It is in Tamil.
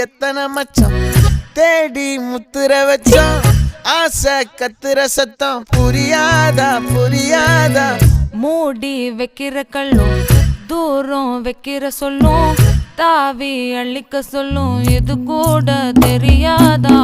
எத்தனை மச்சம் தேடி முத்துற வச்சோம் ஆசை கத்துற சத்தம் புரியாதா புரியாதா மூடி வைக்கிற கல்லும் தூரம் வைக்கிற சொல்லும் தாவி அள்ளிக்க சொல்லும் இது கூட தெரியாதா